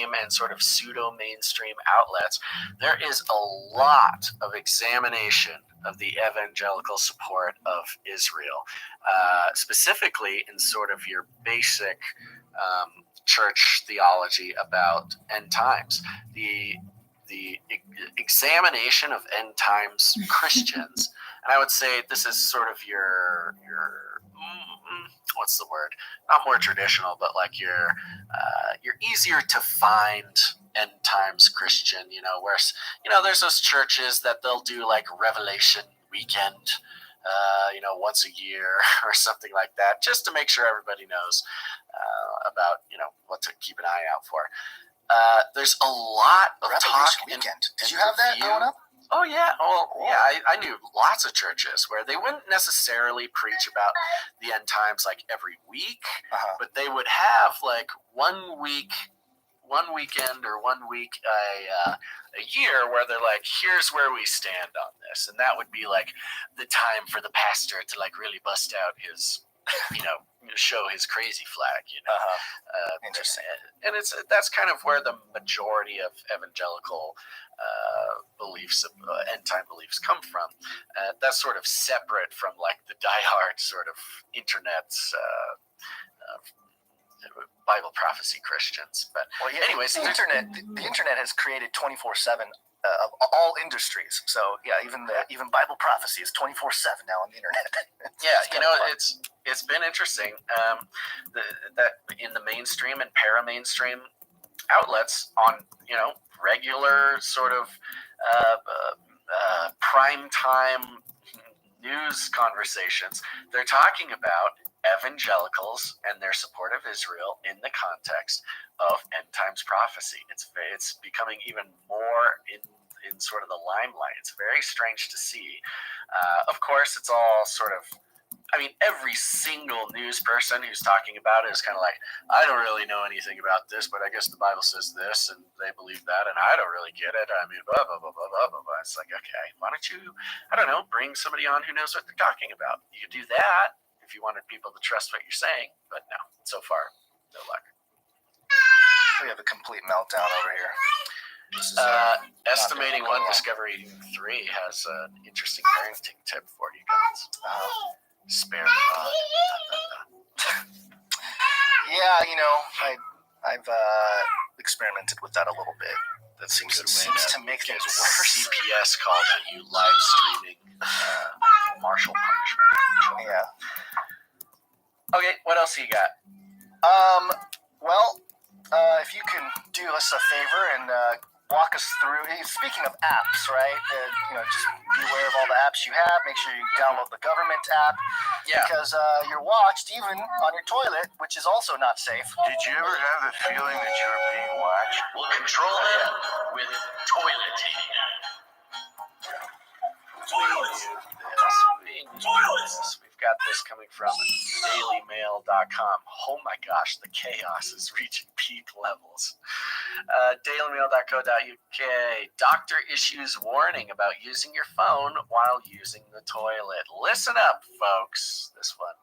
mainstream and sort of pseudo-mainstream outlets, there is a lot of examination of the evangelical support of Israel, specifically in sort of your basic church theology about end times. The examination of end times Christians, and I would say this is sort of your what's the word? Not more traditional, but like your easier to find end times Christian. Where there's those churches that they'll do like Revelation weekend, once a year or something like that, just to make sure everybody knows about what to keep an eye out for. There's a lot of talk weekend. Did you have that growing up? Oh yeah, I knew lots of churches where they wouldn't necessarily preach about the end times like every week, but they would have like one weekend or 1 week a year where they're like, here's where we stand on this, and that would be like the time for the pastor to like really bust out his show his crazy flag. Interesting. And that's kind of where the majority of evangelical beliefs, end time beliefs, come from. That's sort of separate from like the diehard sort of internet Bible prophecy Christians. But anyways, the internet has created 24/7 of all industries. So even Bible prophecy is 24/7 now on the internet. It's been interesting that in the mainstream and para-mainstream outlets on regular sort of prime time news conversations, they're talking about evangelicals and their support of Israel in the context of end times prophecy. It's becoming even more in sort of the limelight. It's very strange to see. Of course, it's all sort of, every single news person who's talking about it is kind of like, I don't really know anything about this, but I guess the Bible says this and they believe that, and I don't really get it. Blah, blah, blah, blah, blah, blah. It's like, okay, why don't you, bring somebody on who knows what they're talking about? You could do that if you wanted people to trust what you're saying, but no, so far, no luck. We have a complete meltdown over here. Estimating one, Discovery 3 has an interesting parenting tip for you guys. Spare the rod. I've experimented with that a little bit. That seems to make things worse. CPS called on you live streaming martial punishment. Yeah. Okay, what else you got? If you can do us a favor and walk us through. Speaking of apps, right? Just be aware of all the apps you have. Make sure you download the government app. Yeah. Because you're watched even on your toilet, which is also not safe. Did you ever have the feeling that you were being watched? We'll control them with toileting. Toilets. We've got this coming from dailymail.com. Oh my gosh, the chaos is reaching peak levels. Dailymail.co.uk. Doctor issues warning about using your phone while using the toilet. Listen up, folks. This one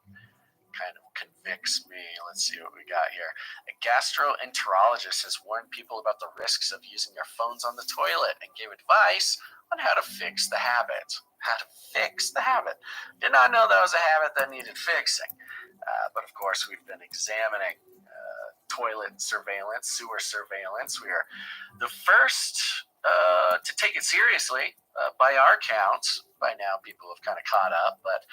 kind of convicts me. Let's see what we got here. A gastroenterologist has warned people about the risks of using their phones on the toilet and gave advice on how to fix the habit. Did not know that was a habit that needed fixing. But of course, we've been examining toilet surveillance, sewer surveillance. We are the first to take it seriously by our count. By now, people have kind of caught up, but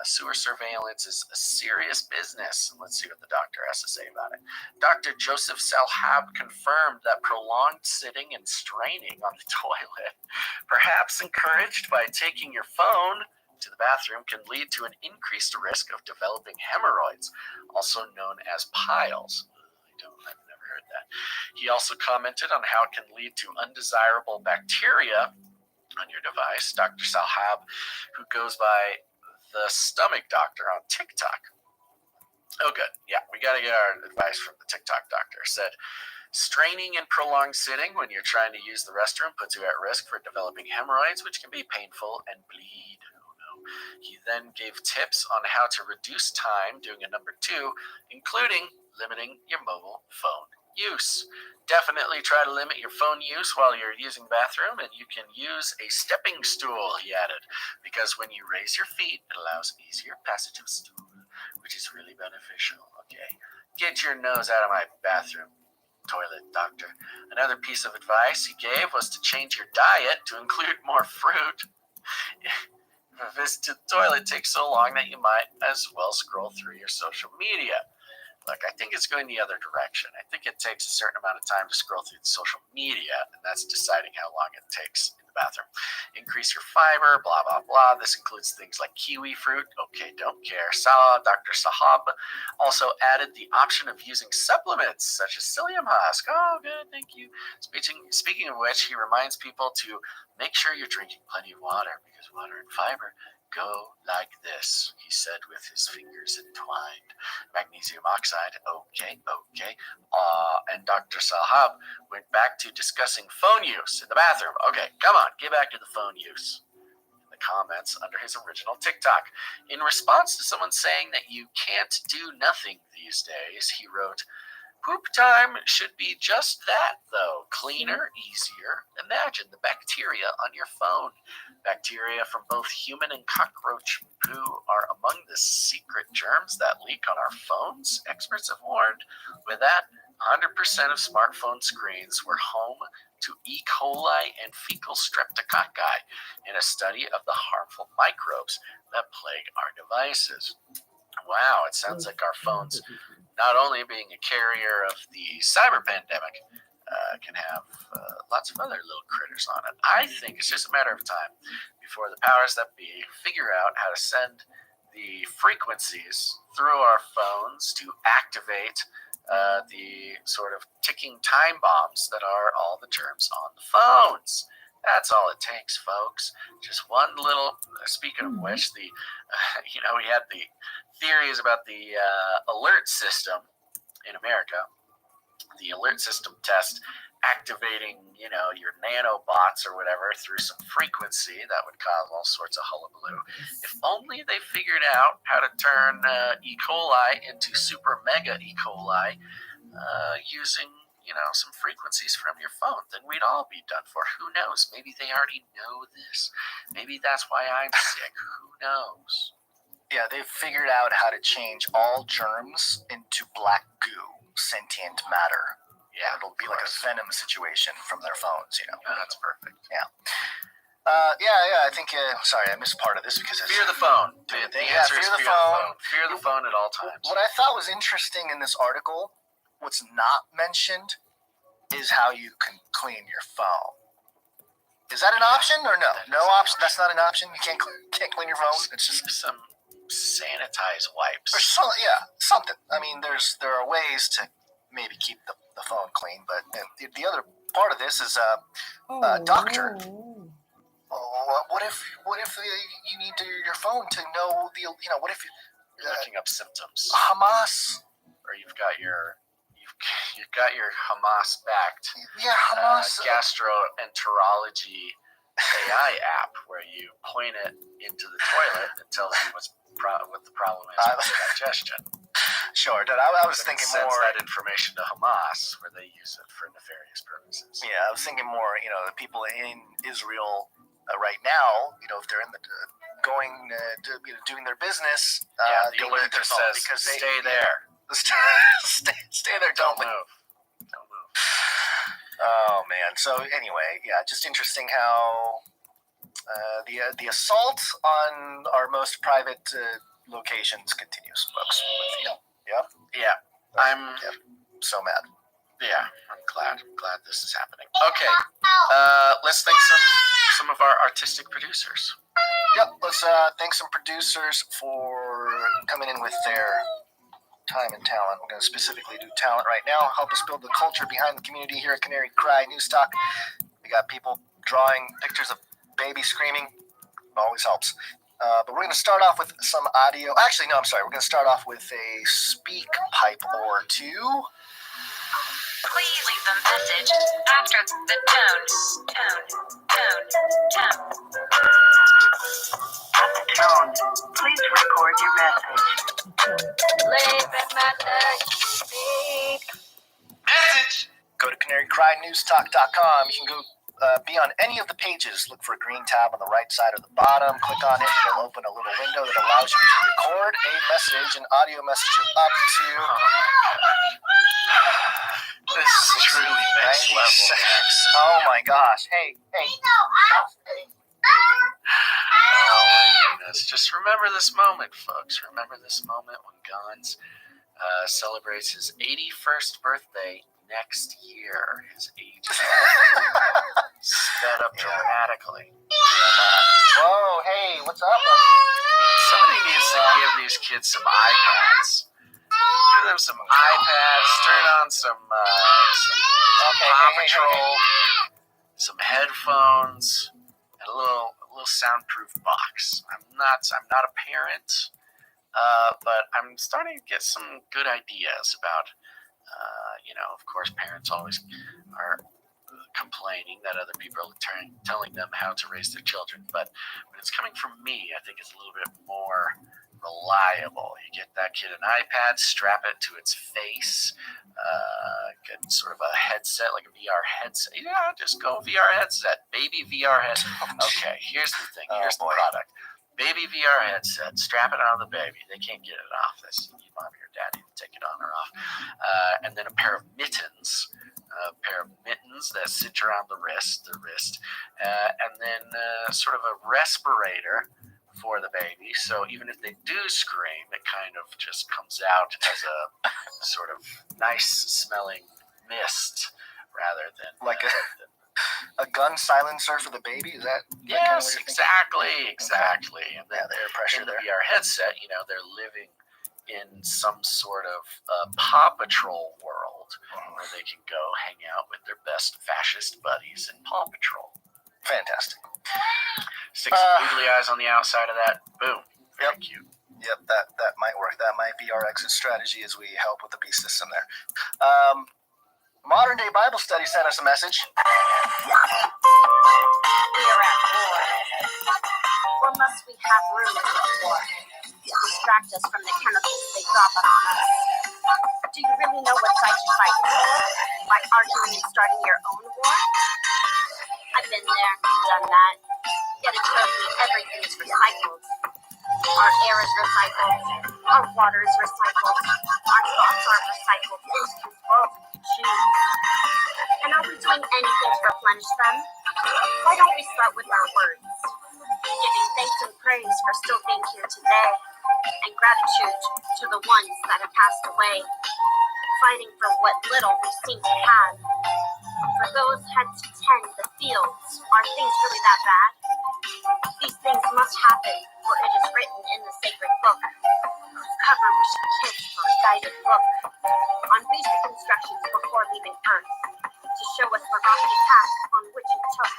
sewer surveillance is a serious business. Let's see what the doctor has to say about it. Dr. Joseph Salhab confirmed that prolonged sitting and straining on the toilet, perhaps encouraged by taking your phone to the bathroom, can lead to an increased risk of developing hemorrhoids, also known as piles. I've never heard that. He also commented on how it can lead to undesirable bacteria on your device. Dr. Salhab, who goes by the Stomach Doctor on TikTok. Oh, good. Yeah, we got to get our advice from the TikTok doctor. Said, straining and prolonged sitting when you're trying to use the restroom puts you at risk for developing hemorrhoids, which can be painful and bleed. He then gave tips on how to reduce time doing a number 2, including limiting your mobile phone use. Definitely try to limit your phone use while you're using the bathroom, and you can use a stepping stool, he added, because when you raise your feet, it allows easier passage of stool, which is really beneficial. Okay, get your nose out of my bathroom, toilet doctor. Another piece of advice he gave was to change your diet to include more fruit. If a visit to the toilet takes so long that you might as well scroll through your social media. Look, I think it's going the other direction. I think it takes a certain amount of time to scroll through the social media, and that's deciding how long it takes in the bathroom. Increase your fiber, blah, blah, blah. This includes things like kiwi fruit. Okay, don't care. Dr. Sahab also added the option of using supplements such as psyllium husk. Oh, good, thank you. Speaking of which, he reminds people to make sure you're drinking plenty of water, because water and fiber go like this, he said with his fingers entwined. Magnesium oxide, okay. And Dr. Sahab went back to discussing phone use in the bathroom. Okay, come on, get back to the phone use. In the comments under his original TikTok. In response to someone saying that you can't do nothing these days, he wrote, "Poop time should be just that, though. Cleaner, easier. Imagine the bacteria on your phone. Bacteria from both human and cockroach poo are among the secret germs that leak on our phones, experts have warned. With that, 100% of smartphone screens were home to E. coli and fecal streptococci in a study of the harmful microbes that plague our devices." Wow, it sounds like our phones, not only being a carrier of the cyber pandemic, can have lots of other little critters on it. I think it's just a matter of time before the powers that be figure out how to send the frequencies through our phones to activate the sort of ticking time bombs that are all the germs on the phones. That's all it takes, folks. Just one little. Speaking of which, we had the theories about the alert system in America, the alert system test activating, your nanobots or whatever through some frequency that would cause all sorts of hullabaloo. If only they figured out how to turn E. coli into super mega E. coli using, some frequencies from your phone, then we'd all be done for. Who knows? Maybe they already know this. Maybe that's why I'm sick. Who knows? Yeah, they've figured out how to change all germs into black goo, sentient matter. Yeah, it'll be like a venom situation from their phones, That's perfect. Yeah. I think, sorry, I missed part of this because fear the phone. The answer is fear the phone. Fear the phone at all times. What I thought was interesting in this article, what's not mentioned, is how you can clean your phone. Is that an option or no? No option. That's not an option. You can't clean your phone. It's just some sanitized wipes. Or something. I mean, there are ways to maybe keep the phone clean, but the other part of this is doctor. What if you need your phone to know what if you're looking up symptoms? Hamas, or you've got your Hamas backed Hamas gastroenterology AI app where you point it into the toilet and it tells you what the problem is with digestion. Sure, I was thinking more that information to Hamas where they use it for nefarious purposes. Yeah, I was thinking more, the people in Israel right now, if they're in the doing their business, the alert that says because stay there. Stay there, don't move. Oh man. So anyway, just interesting how the assault on our most private locations continues, folks. I'm so mad. Yeah, I'm glad this is happening. Okay, let's thank some of our artistic producers. Yep, let's thank some producers for coming in with their time and talent. We're going to specifically do talent right now. Help us build the culture behind the community here at Canary Cry News Talk. We got people drawing pictures of babies screaming. It always helps. But we're going to start off with some audio. Actually, no, I'm sorry. We're going to start off with a speak pipe or two. Please leave a message after the tone. At the tone, please record your message. Leave a message. Speak. This message. Go to canarycrynewstalk.com. You can go be on any of the pages. Look for a green tab on the right side or the bottom. Click on it. It'll open a little window that allows you to record a message and audio messages up to This is truly next 90 level. seconds. Oh my gosh. Hey. Oh my goodness. Just remember this moment, folks. Remember this moment when Gons celebrates his 81st birthday next year. His age sped up dramatically. Whoa, hey, what's up? Somebody needs to give these kids some iPads. Give them some iPads. Turn on some Paw Patrol, some headphones, and a little soundproof box. I'm not a parent, but I'm starting to get some good ideas about. Of course, parents always are complaining that other people are telling them how to raise their children. But when it's coming from me, I think it's a little bit more reliable. You get that kid an iPad, strap it to its face, get sort of a headset, like a VR headset. Yeah, just go VR headset, baby VR headset. Okay, here's the thing. Here's the product. Baby VR headset. Strap it on the baby. They can't get it off. This you need mommy or daddy to take it on or off. And then a pair of mittens. That cinch around the wrist, and then sort of a respirator for the baby. So even if they do scream, it kind of just comes out as a sort of nice smelling mist rather than like a gun silencer for the baby. Is that? Yes, exactly. Okay. And then the air pressure in the there. VR headset, they're living in some sort of Paw Patrol world where they can go hang out with their best fascist buddies in Paw Patrol. Fantastic. Stick some googly eyes on the outside of that. Boom. Very cute. Yep, that might work. That might be our exit strategy as we help with the beast system there. Modern Day Bible Study sent us a message. We are at war. Or must we have rumors of war to distract us from the chemicals they drop on us? Do you really know what side you're fighting for? By arguing and starting your own war? I've been there, done that. Yet it shows me everything is recycled. Our air is recycled. Our water is recycled. Our thoughts are recycled into this world we choose. And are we doing anything to replenish them? Why don't we start with our words? Giving thanks and praise for still being here today, and gratitude to the ones that have passed away, fighting for what little we seem to have. For those had to tend the fields, are things really that bad? These things must happen, for it is written in the sacred book, whose cover we should kiss for a guided look, on basic instructions before leaving Earth, to show us the rocky path on which it took.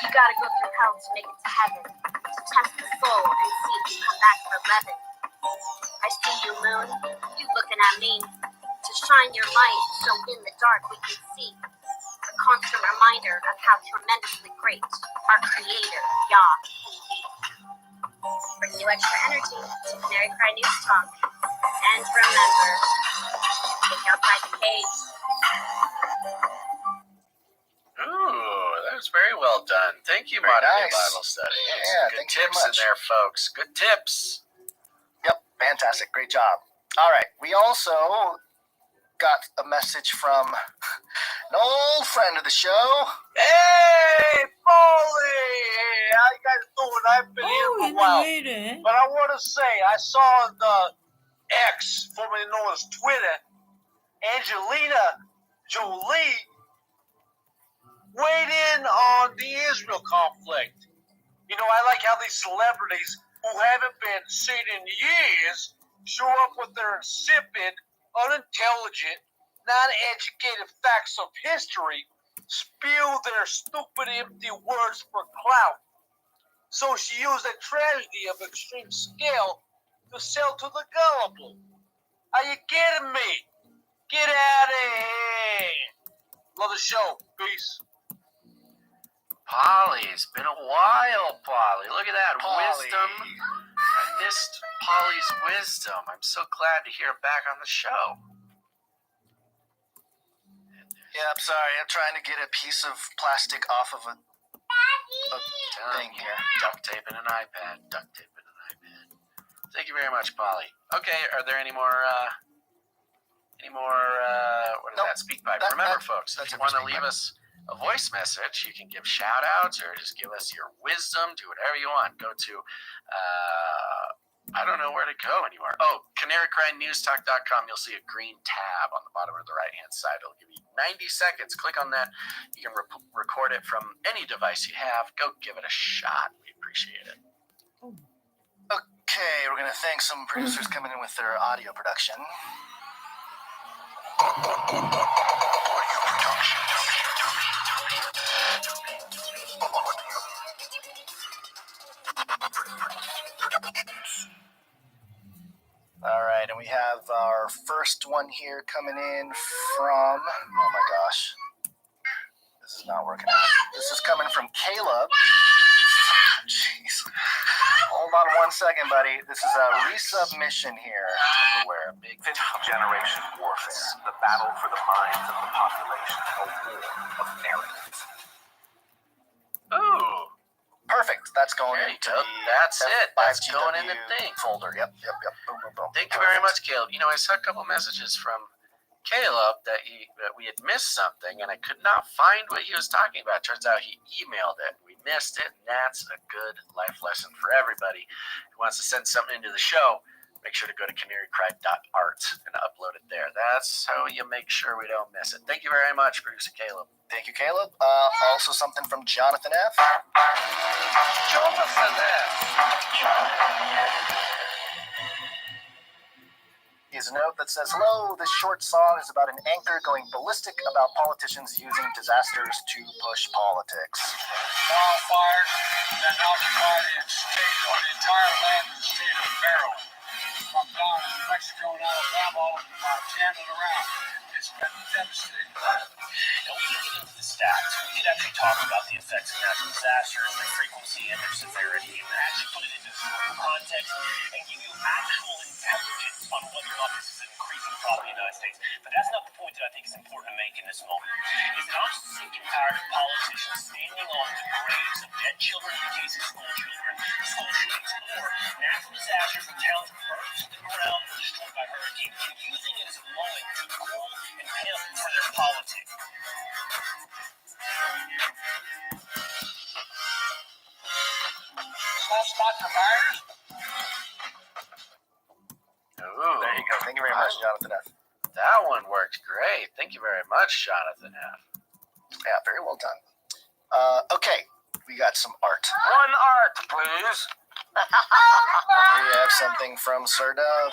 You gotta go through hell to make it to heaven, to test the soul and see if you come back for leaven. I see you, moon, you looking at me, to shine your light so in the dark we can see. A constant reminder of how tremendously great our Creator, Yah, can be. Bring you extra energy to Canary Cry News Talk. And remember, think outside the cage. Ooh, that was very well done. Thank you, Very Modern Day nice. Bible Study. Yeah, Good thank you very tips in much. there, folks. Good tips. Yep, fantastic. Great job. All right. We also got a message from an old friend of the show. Hey, Foley! How you guys doing? I've been here for a while. But I want to say, I saw on the X, formerly known as Twitter, Angelina Jolie weighed in on the Israel conflict. I like how these celebrities who haven't been seen in years show up with their insipid, unintelligent, non-educated facts of history, spew their stupid, empty words for clout. So she used a tragedy of extreme scale to sell to the gullible. Are you kidding me? Get out of here. Love the show. Peace. Polly, it's been a while, Polly. Look at that Polly. wisdom. I missed Polly's wisdom. I'm so glad to hear her back on the show. Yeah, I'm sorry. I'm trying to get a piece of plastic off of a thing here. Duct tape and an iPad. Duct tape and an iPad. Thank you very much, Polly. Okay, are there any more? What is Nope. that? Speak pipe. That- Remember, that- folks, that's if you it for want to Speak leave Pipe. us a voice message, you can give shout outs or just give us your wisdom. Do whatever you want. Go to, I don't know where to go anymore. Oh, canarycrynewstalk.com. You'll see a green tab on the bottom of the right hand side. It'll give you 90 seconds. Click on that. You can record it from any device you have. Go give it a shot. We appreciate it. Okay, we're going to thank some producers coming in with their audio production. All right, and we have our first one here coming in from, oh my gosh, this is not working out. This is coming from Caleb. Jeez. Hold on 1 second, buddy. This is a resubmission here. We're a big Fifth generation warfare, the battle for the minds of the population, a war of narratives. Ooh. Perfect. That's going There you into go. the That's it. That's F5GW going in the thing. folder. Yep. Boom, boom, boom. Thank you very much, Caleb. You know, I saw a couple messages from Caleb that we had missed something, and I could not find what he was talking about. Turns out he emailed it. We missed it, and that's a good life lesson for everybody who wants to send something into the show. Make sure to go to canarycry.art and upload it there. That's how you make sure we don't miss it. Thank you very much, producer Caleb. Thank you, Caleb. Also something from Jonathan F. Jonathan F. He has a note that says, "Hello, this short song is about an anchor going ballistic about politicians using disasters to push politics." Wildfires that occupy the state or the entire land of the state of Maryland. From down in Mexico and Alabama, all of Montana and around. It's been devastating. Now, we can get into the stats. We could actually talk about the effects of natural disasters, their frequency and their severity, and actually put it into historical context and give you actual intelligence on whether or not this is an increasing problem in the United States. But that's not the point that I think is important to make in this moment. Is that I'm sick and tired of politicians standing on the graves of dead children, in the case of school children, school shootings, or natural disasters when towns burn to the ground or destroyed by hurricanes, and using it as a moment to cool and pimp for their politics. Dr. Myers? Ooh, There you go. Thank you very much, Jonathan F. That one worked great. Thank you very much, Jonathan F. Yeah, very well done. Okay, we got some art. One art, please. We have something from Sir Dove.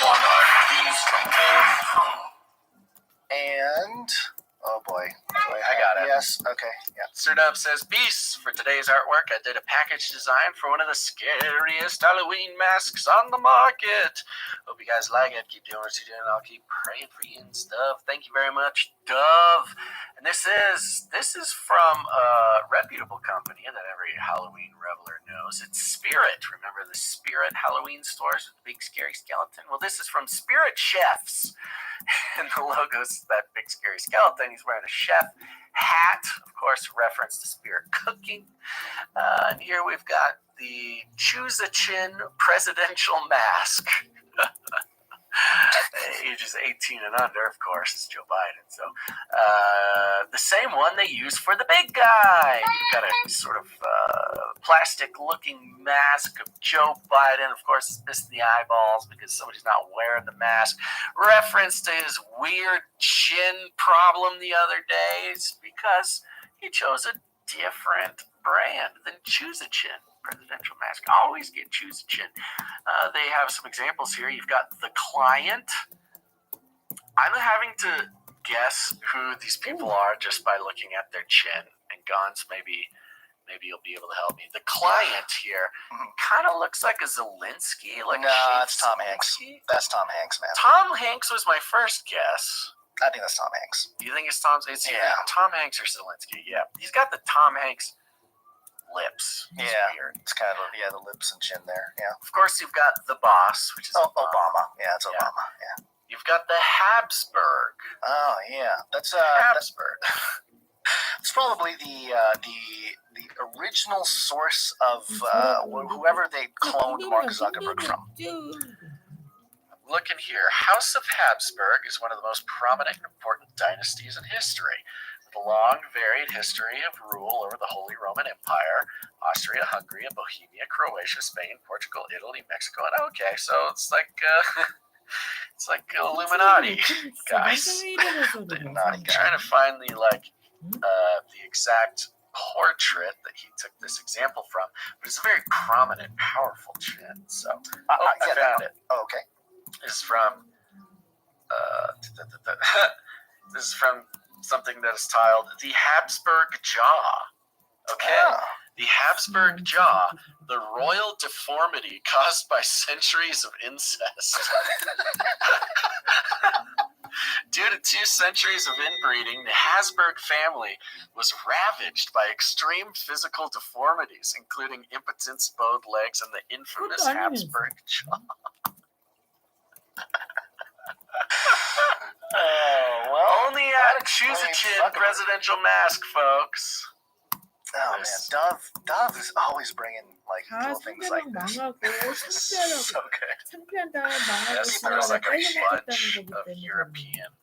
One art, please. And, oh boy. I got it. Yes, okay, yeah. Sir Dub says, "Peace. For today's artwork, I did a package design for one of the scariest Halloween masks on the market. Hope you guys like it. Keep doing what you're doing. I'll keep praying for you and stuff." Thank you very much, Dove. And this is from a reputable company that every Halloween reveler knows. It's Spirit. Remember the Spirit Halloween stores with the big scary skeleton? Well, this is from Spirit Chefs. And the logo's that big scary skeleton. He's wearing a chef hat, of course, reference to Spirit Cooking. And here we've got the Choose-a-Chin presidential mask. Ages 18 and under, of course, it's Joe Biden. So the same one they use for the big guy. We've got a sort of plastic-looking mask of Joe Biden. Of course, it's missing the eyeballs because somebody's not wearing the mask. Reference to his weird chin problem the other days because he chose a different brand than Choose-a-Chin presidential mask. Always get Choose-a-Chin. They have some examples here. You've got the client. I'm having to guess who these people are just by looking at their chin. And Gons, maybe you'll be able to help me. The client here kind of looks like a Zelensky. Like No, it's Tom Hanks. That's Tom Hanks, man. Tom Hanks was my first guess. I think that's Tom Hanks. Do you think it's Tom? It's Yeah. either Tom Hanks or Zelensky. Yeah, he's got the Tom Hanks lips. It's weird. It's kind of, the lips and chin there, yeah. Of course, you've got the boss, which is Obama. Yeah, it's Obama, yeah. You've got the Habsburg. Oh yeah, that's Habsburg. it's probably the original source of whoever they cloned Mark Zuckerberg from. Looking here, House of Habsburg is one of the most prominent and important dynasties in history, with a long, varied history of rule over the Holy Roman Empire, Austria, Hungary, Bohemia, Croatia, Spain, Portugal, Italy, Mexico, and okay, so it's like it's like Illuminati guys. I'm trying to find the exact portrait that he took this example from, but it's a very prominent, powerful chin. So I found it. Oh, okay. This is from this is from something that is titled The Habsburg Jaw. Okay? The Habsburg Jaw, the royal deformity caused by centuries of incest. Due to 2 centuries of inbreeding, the Habsburg family was ravaged by extreme physical deformities, including impotence, bowed legs, and the infamous Habsburg jaw. Well, only at Choose a Chin presidential mask, folks. Oh man, Dove is always bringing like little things like this. So good. Yes, there was like a bunch of European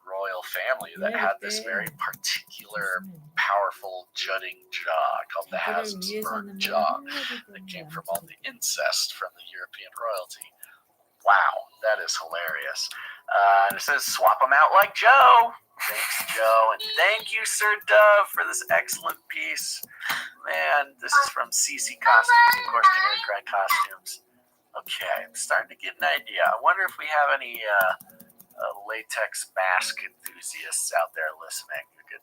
royal family that had this very particular, powerful, jutting jaw called the Habsburg jaw that came from all the incest from the European royalty. Wow, that is hilarious. And it says, swap them out like Joe. Thanks, Joe. And thank you, Sir Dove, for this excellent piece. Man, this is from CC Costumes, of course, Canary Cry Costumes. Okay, I'm starting to get an idea. I wonder if we have any latex mask enthusiasts out there listening who could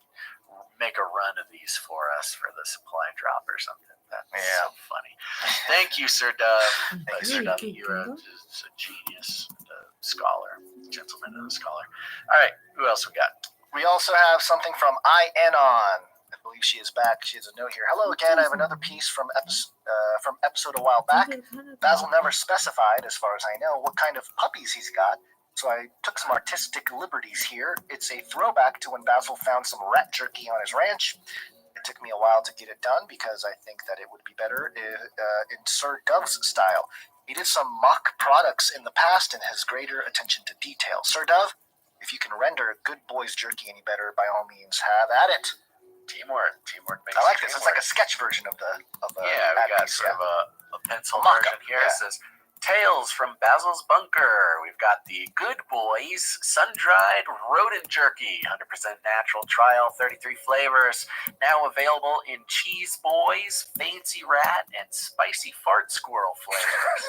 make a run of these for us for the supply drop or something. That's so funny. Thank you, Sir Dove. Sir Dove, you're a genius, scholar, gentleman and a scholar. All right, who else we got? We also have something from Ianon. I believe she is back. She has a note here. Hello again. I have another piece from episode a while back. Basil never specified, as far as I know, what kind of puppies he's got. So I took some artistic liberties here. It's a throwback to when Basil found some rat jerky on his ranch. It took me a while to get it done because I think that it would be better in Sir Dove's style. He did some mock products in the past and has greater attention to detail. Sir Dove, if you can render Good Boy's jerky any better, by all means, have at it. Teamwork makes I like this. teamwork. It's like a sketch version of the yeah, we got sort of a pencil version here. It says, Tales from Basil's Bunker. We've got the Good Boys sun-dried rodent jerky, 100% natural trial, 33 flavors, now available in Cheese Boys, Fancy Rat, and Spicy Fart Squirrel flavors.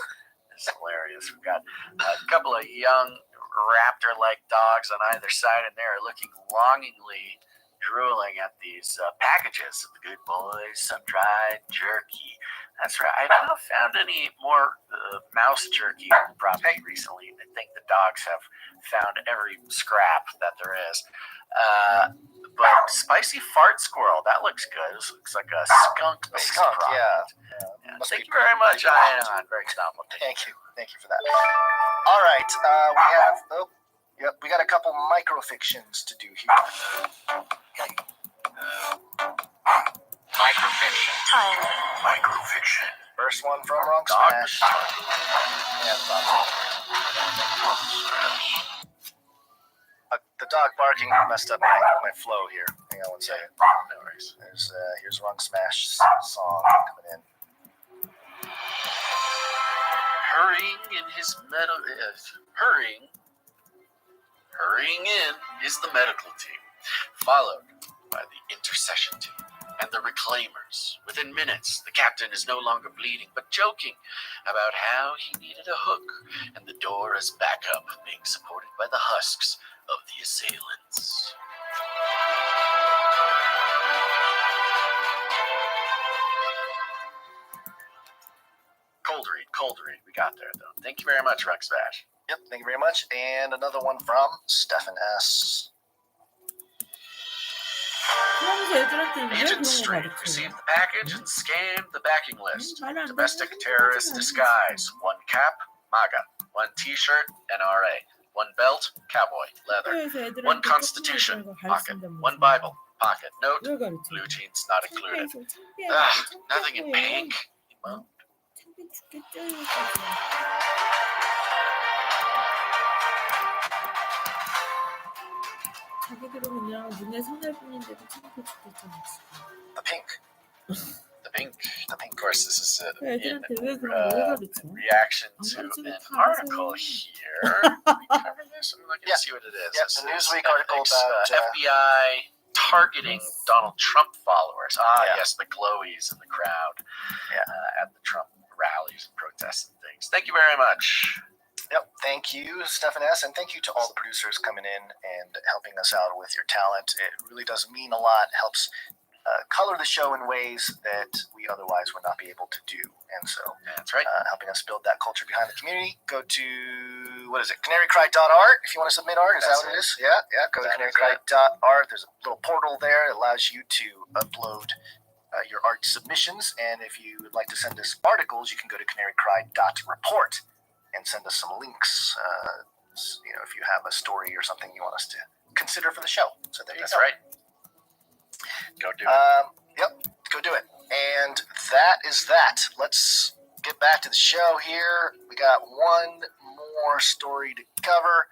It's hilarious. We've got a couple of young raptor-like dogs on either side, and they're looking longingly, drooling at these packages of the Good Boys sun-dried jerky. That's right. I have not found any more mouse jerky probably recently. I think the dogs have found every scrap that there is. But Spicy Fart Squirrel, that looks good. This looks like a skunk-based product. Yeah. Thank you very much, Ian. Very complicated. Thank you for that. All right, we got a couple microfictions to do here. Microfiction. First one from Wrong Smash. The dog barking messed up my flow here. Hang on one second. No worries. Here's Wrong Smash song coming in. Hurrying in is the medical team, followed by the intercession team and the reclaimers. Within minutes, the captain is no longer bleeding, but joking about how he needed a hook, and the door is back up, being supported by the husks of the assailants. Cold read. We got there, though. Thank you very much, Rex Vash. Yep, thank you very much. And another one from Stefan S. Agent Street received the package and scanned the backing list. Domestic terrorist disguise. 1 cap, MAGA. 1 t-shirt, NRA. One belt, cowboy, leather. 학교에서 애들한테 One 조금만 constitution, 들어가 pocket. 가르친단 One 말이야. Bible, pocket. Note, 뭘 가르쳐? blue jeans not included. 창피해서 Nothing in 창피하고요. pink. Well, 창피해 죽겠죠 이거까지. 자기들은 그냥 눈에 선할 뿐인데도 창피해 죽겠잖아. The pink. the pink. Of course, this is 그 in 애들한테 왜 그런 걸 가르쳐? reaction 안 to 가르쳐도 an 다 article 알아서요. here. Did we cover this? I'm looking Yeah. to see what it is. Yeah, This the is Newsweek article about, FBI targeting Donald Trump followers. Yeah. Yes, the glowies in the crowd at the Trump rallies and protests and things. Thank you very much. Yep. Thank you, Stefan S. And thank you to all the producers coming in and helping us out with your talent. It really does mean a lot. Helps color the show in ways that we otherwise would not be able to do. And so, That's right. helping us build that culture behind the community. Go to, what is it, canarycry.art if you want to submit art. Is That's that what it. it is? Yeah. Go to That is canarycry.art. There's a little portal there that allows you to upload your art submissions. And if you would like to send us articles, you can go to canarycry.report and send us some links. If you have a story or something you want us to consider for the show. So there you That's go. right. Go do it. Yep, go do it. And that is that. Let's get back to the show here. We got one more story to cover.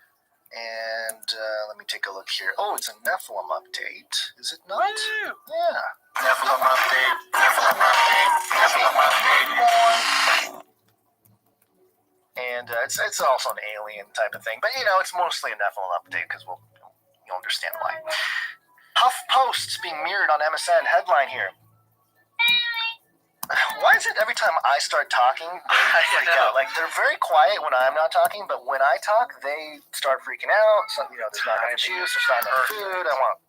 And let me take a look here. Oh, it's a Nephilim update. Is it not? Woo! Yeah. Nephilim update. Nephilim update. Nephilim update. And it's also an alien type of thing. But, it's mostly a Nephilim update because you'll understand why. Huff posts being mirrored on MSN. Headline here. Why is it every time I start talking, they freak out? Like, they're very quiet when I'm not talking, but when I talk, they start freaking out. So, there's not enough juice, there's not enough food, I want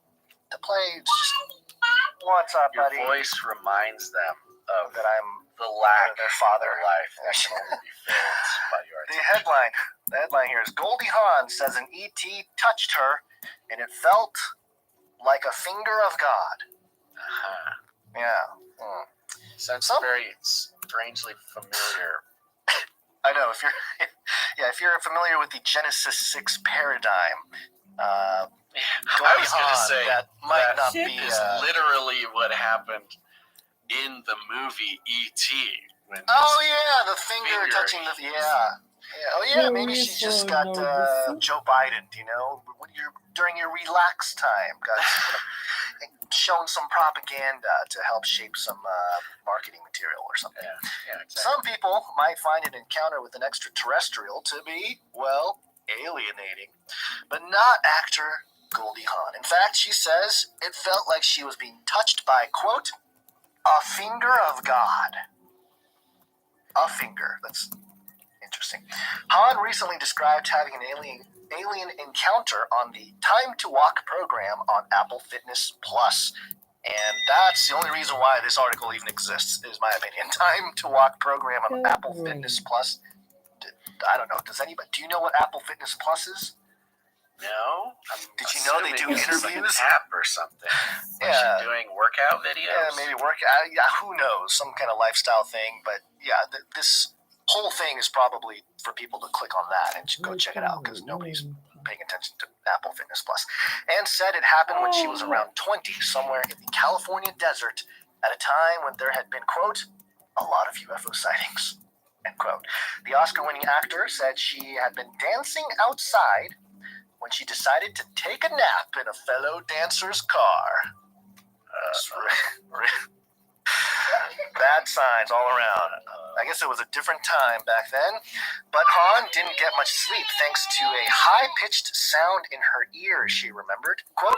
to play. It's just, what's up, Your buddy? voice reminds them of That I'm the lack their father. of life that can only be filled by your The headline here is Goldie Hawn says an ET touched her, and it felt like a finger of God. Uh-huh. Yeah. Sounds very strangely familiar. I know if you're familiar with the Genesis 6 paradigm, I Goldie was going to Hawn, say that might not shit be. is literally what happened in the movie E.T. when The finger finger. touching the Oh yeah, maybe she just got Joe Biden. When you're during your relax time, got shown some propaganda to help shape some marketing material or something. Yeah, exactly. Some people might find an encounter with an extraterrestrial to be, well, alienating, but not actor Goldie Hawn. In fact, she says it felt like she was being touched by, quote, a finger of God. A finger. That's interesting. Hawn recently described having an alien encounter on the Time to Walk program on Apple Fitness Plus. And that's the only reason why this article even exists, is my opinion. Time to Walk program on Apple Fitness Plus. I don't know. Do you know what Apple Fitness Plus is? No. Did you know they do it's like an interviews? app or something? Yeah. Was she doing workout videos? Yeah, maybe who knows? Some kind of lifestyle thing. But yeah, this whole thing is probably for people to click on that and go check it out because nobody's paying attention to Apple Fitness Plus. And said it happened when she was around 20, somewhere in the California desert, at a time when there had been, quote, a lot of UFO sightings, end quote. The Oscar-winning actor said she had been dancing outside when she decided to take a nap in a fellow dancer's car. Bad signs all around. I guess it was a different time back then. But Hawn didn't get much sleep thanks to a high-pitched sound in her ear, she remembered. Quote,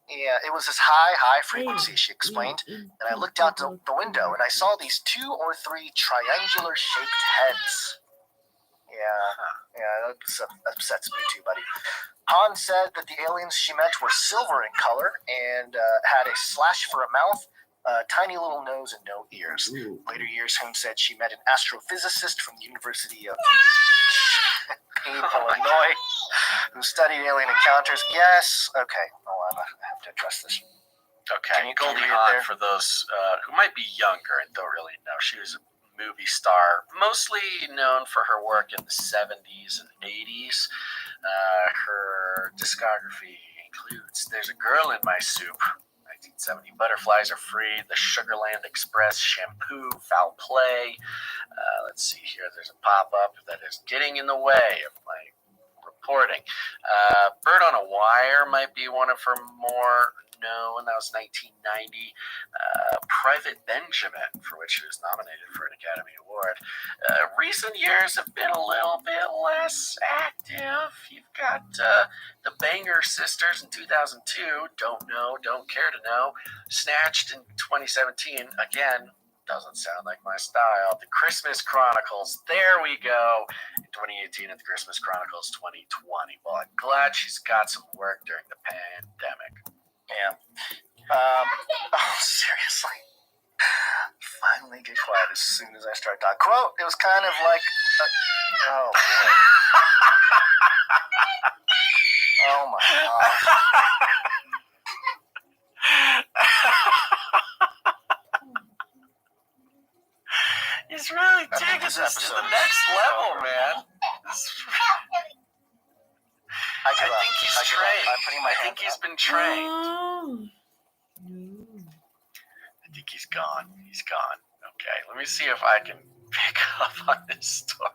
yeah, it was this high frequency, she explained. And I looked out the window and I saw these 2 or 3 triangular-shaped heads. Yeah, that upsets me too, buddy. Hawn said that the aliens she met were silver in color and had a slash for a mouth, a tiny little nose, and no ears. Later years, Hawn said she met an astrophysicist from the University of Illinois who studied alien encounters. Yes, okay. Oh, I have to address this. Okay, Can you Goldie read it Hawn, there? for those who might be younger and don't really know, she was a movie star, mostly known for her work in the 70s and 80s. Her discography includes There's a Girl in My Soup, 1970, Butterflies Are Free, The Sugarland Express, Shampoo, Foul Play. Let's see here, there's a pop-up that is getting in the way of my reporting. Bird on a Wire might be one of her more known. That was 1990. Private Benjamin, for which she was nominated for an Academy Award. Recent years have been a little bit less active. You've got the Banger Sisters in 2002. Don't know, don't care to know. Snatched in 2017. Again, doesn't sound like my style. The Christmas Chronicles. There we go. In 2018 and the Christmas Chronicles 2020. Well, I'm glad she's got some work during the pandemic. Yeah. Seriously. Finally get quiet as soon as I start talking. Quote, it was kind of like... oh, boy. Oh, my gosh. He's really I think taking this this to episode the is next level, over. man. I give up. think he's I give up. trained. I'm putting my I think hand he's up. been trained. Oh. No. I think he's gone. He's gone. Okay, let me see if I can pick up on this story.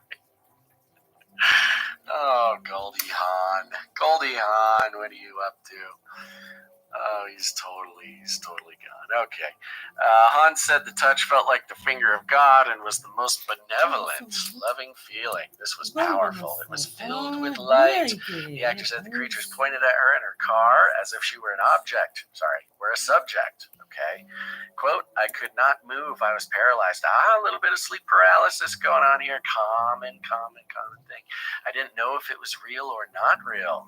Oh, Goldie Hawn. Goldie Hawn, what are you up to? Oh, he's totally gone. Okay. Hawn said the touch felt like the finger of God and was the most benevolent, loving feeling. This was powerful. It was filled with light. The actor said the creatures pointed at her in her car as if she were an object. Sorry, we're a subject. Okay. Quote, I could not move. I was paralyzed. A little bit of sleep paralysis going on here. Common thing. I didn't know if it was real or not real,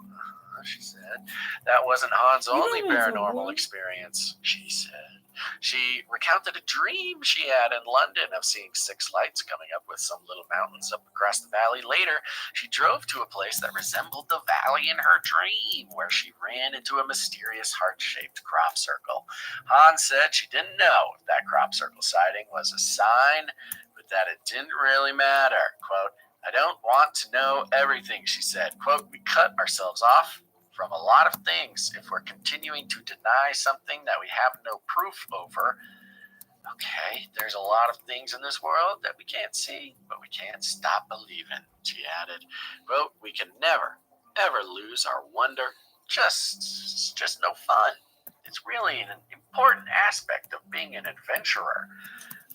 she said. That wasn't Hawn's only paranormal experience, she said. She recounted a dream she had in London of seeing six lights coming up with some little mountains up across the valley. Later, she drove to a place that resembled the valley in her dream, where she ran into a mysterious heart-shaped crop circle. Hawn said she didn't know if that crop circle sighting was a sign, but that it didn't really matter. Quote, I don't want to know everything, she said. Quote, we cut ourselves off from a lot of things if we're continuing to deny something that we have no proof over. Okay, there's a lot of things in this world that we can't see, but we can't stop believing, she added. Quote, we can never, ever lose our wonder. Just no fun. It's really an important aspect of being an adventurer,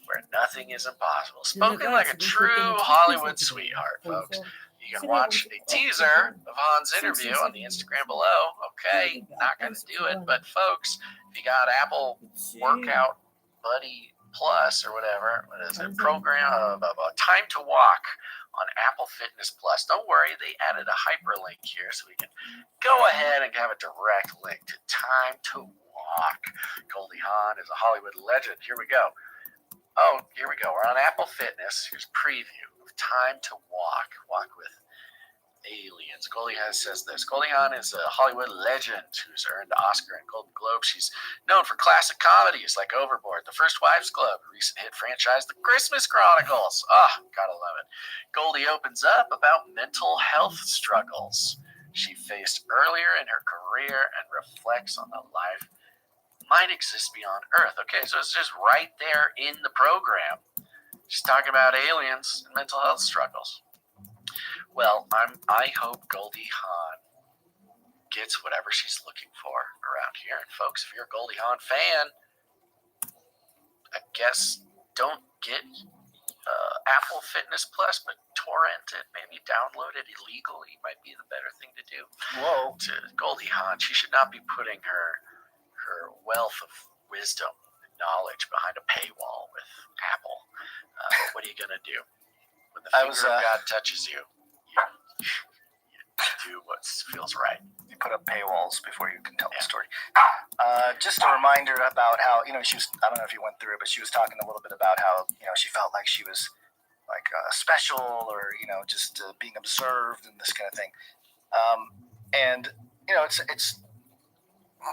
where nothing is impossible. Spoken like a true Hollywood sweetheart, folks. You can watch a teaser of Hawn's interview on the Instagram below. Okay, not going to do it, but folks, if you got Apple Workout Buddy Plus or whatever, what is it, program, Time to Walk on Apple Fitness Plus, don't worry, they added a hyperlink here so we can go ahead and have a direct link to Time to Walk. Goldie Hawn is a Hollywood legend. Here we go. Oh, here we go. We're on Apple Fitness. Here's a preview of Time to Walk. Walk with aliens. Goldie Hawn says this. Goldie Hawn is a Hollywood legend who's earned Oscar and Golden Globe. She's known for classic comedies like Overboard, The First Wives Club, a recent hit franchise, The Christmas Chronicles. Gotta love it. Goldie opens up about mental health struggles she faced earlier in her career and reflects on the life might exist beyond Earth. Okay, so it's just right there in the program. She's talking about aliens and mental health struggles. Well, I hope Goldie Hawn gets whatever she's looking for around here. And folks, if you're a Goldie Hawn fan, I guess don't get Apple Fitness Plus, but torrent it, maybe download it illegally might be the better thing to do. Whoa. To Goldie Hawn, she should not be putting her wealth of wisdom and knowledge behind a paywall with Apple. What are you going to do? When the finger of God touches you, you do what feels right. You put up paywalls before you can tell the story. Just a reminder about how, she was, I don't know if you went through it, but she was talking a little bit about how, she felt like she was like special or, just being observed and this kind of thing.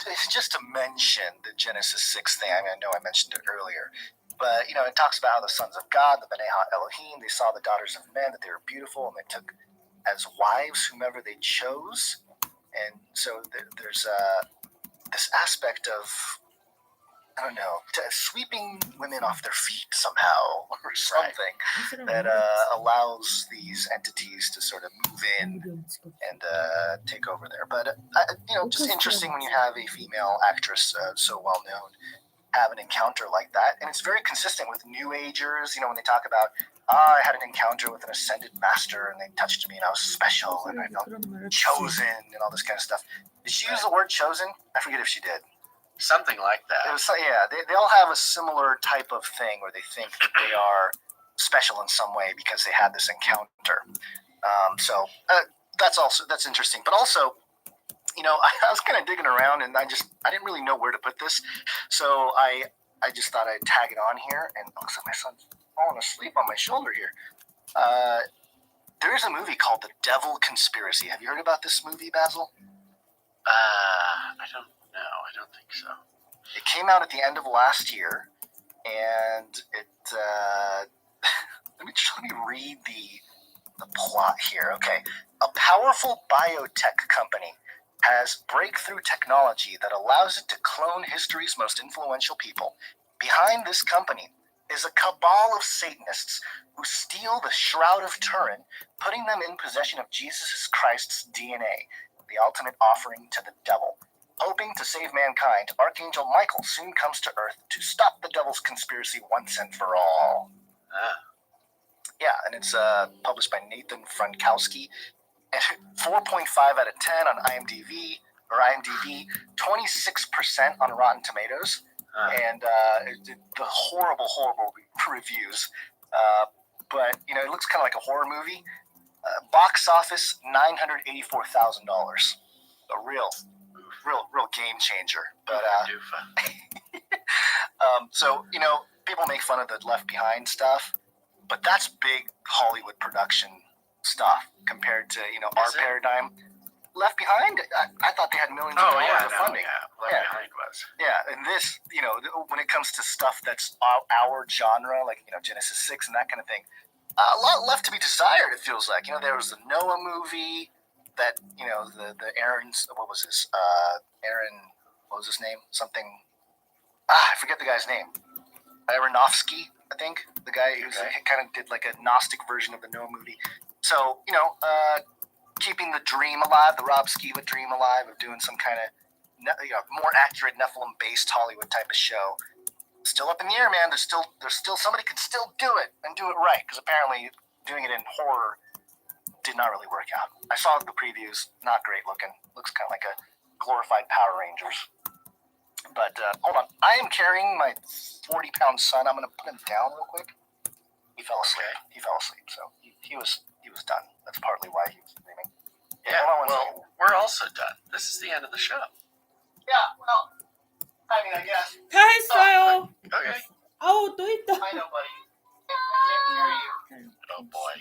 It's just to mention the Genesis 6 thing. I know I mentioned it earlier. But, it talks about how the sons of God, the B'nai Elohim, they saw the daughters of men, that they were beautiful, and they took as wives whomever they chose. And so there's this aspect of, I don't know, sweeping women off their feet somehow or something that allows these entities to sort of move in and take over there. But, just interesting when you have a female actress so well known have an encounter like that. And it's very consistent with New Agers, when they talk about, I had an encounter with an ascended master and they touched me and I was special and I felt chosen and all this kind of stuff. Did she use the word chosen? I forget if she did. Something like that. It was, they all have a similar type of thing where they think that they are special in some way because they had this encounter. That's interesting. But also, I was kind of digging around and I didn't really know where to put this. So I just thought I'd tag it on here, and it looks like my son's falling asleep on my shoulder here. There is a movie called The Devil Conspiracy. Have you heard about this movie, Basil? I don't know. I don't think so. It came out at the end of last year, and it. Let me read the plot here. Okay, a powerful biotech company has breakthrough technology that allows it to clone history's most influential people. Behind this company is a cabal of Satanists who steal the Shroud of Turin, putting them in possession of Jesus Christ's DNA, the ultimate offering to the devil. Hoping to save mankind, Archangel Michael soon comes to Earth to stop the devil's conspiracy once and for all. Yeah, and it's published by Nathan Frankowski. 4.5 out of 10 on IMDb, 26% on Rotten Tomatoes, and the horrible reviews. But it looks kind of like a horror movie. Box office $984,000. A real game changer. But so people make fun of the Left Behind stuff, but that's big Hollywood production stuff compared to our paradigm. Left Behind, I thought they had millions of dollars of funding. Left Behind was. Yeah, and this, when it comes to stuff that's our genre, like Genesis 6 and that kind of thing, a lot left to be desired. It feels like there was the Noah movie that the Aaron's, what was his Aaron, what was his name? Something. I forget the guy's name. Aronofsky, I think, the guy who kind of did like a Gnostic version of the Noah movie. So, keeping the dream alive, the Rob Skiba dream alive of doing some kind of more accurate Nephilim-based Hollywood type of show. Still up in the air, man. There's still somebody could still do it and do it right, because apparently doing it in horror did not really work out. I saw the previews, not great looking. Looks kind of like a glorified Power Rangers. But hold on, I am carrying my 40-pound son. I'm going to put him down real quick. He fell asleep. So he was done. That's partly why he was screaming. Yeah, well, we're also done. This is the end of the show. Yeah, well, I mean, I guess. 다 했어요. Okay. 아우 또 있다. I know, buddy. I can't hear you. Oh boy.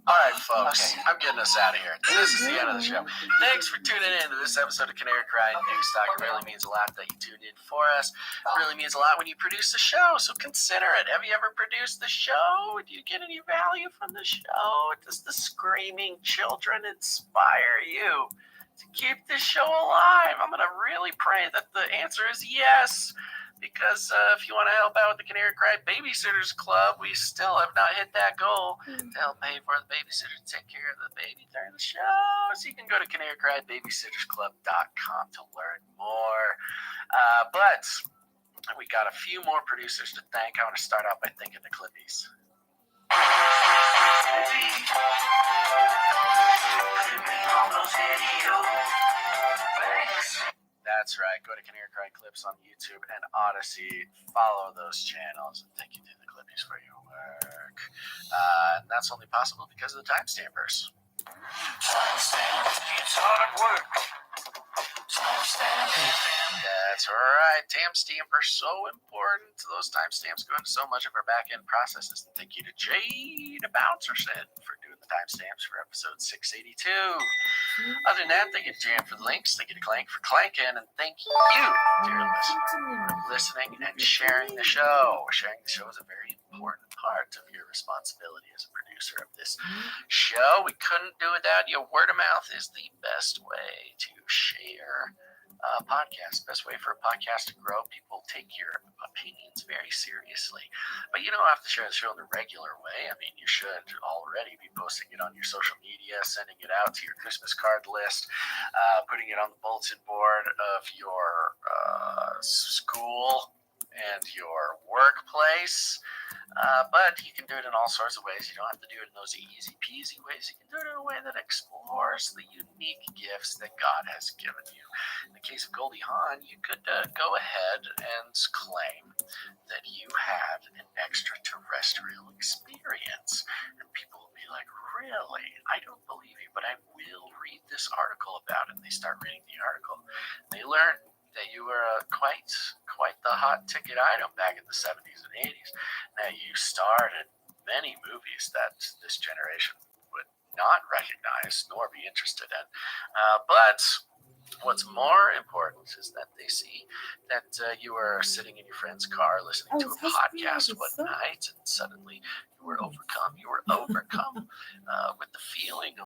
All right, folks. Okay. I'm getting us out of here. This is the end of the show. Thanks for tuning in to this episode of Canary Cry News Talk. It really means a lot that you tuned in for us. It really means a lot when you produce the show, so consider it. Have you ever produced the show? Do you get any value from the show? Does the screaming children inspire you to keep this show alive? I'm going to really pray that the answer is yes. Because if you want to help out with the Canary Cry Babysitters Club, we still have not hit that goal to help pay for the babysitter to take care of the baby during the show. So you can go to canarycrybabysittersclub.com to learn more. But we got a few more producers to thank. I want to start out by thanking the Clippies. That's right. Go to Canary Cry Clips on YouTube and Odyssey. Follow those channels. And thank you to the Clippies for your work. And that's only possible because of the timestampers. It's hard work. That's right. Timestamps are so important. Those timestamps go into so much of our back end processes. And thank you to Jade Bouncerson for doing the timestamps for episode 682. Other than that, they get jammed for the links, they get a clank for clanking, and thank you, dear listener, for listening and sharing the show. Sharing the show is a very important part of your responsibility as a producer of this show. We couldn't do it without you. Word of mouth is the best way to share a podcast. Best way for a podcast to grow. People take your opinions very seriously. But you don't have to share the show the regular way. I mean, you should already be posting it on your social media, sending it out to your Christmas card list, putting it on the bulletin board of your school and your workplace. But you can do it in all sorts of ways. You don't have to do it in those easy peasy ways. You can do it in a way that explores the unique gifts that God has given you. In the case of Goldie Hawn, you could go ahead and claim that you had an extraterrestrial experience. And people will be like, really? I don't believe you, but I will read this article about it. And they start reading the article. They learn that you were quite the hot ticket item back in the 70s and 80s. Now, you starred in many movies that this generation would not recognize nor be interested in. But what's more important is that they see that you were sitting in your friend's car listening to a podcast one night, and suddenly you were overcome. You were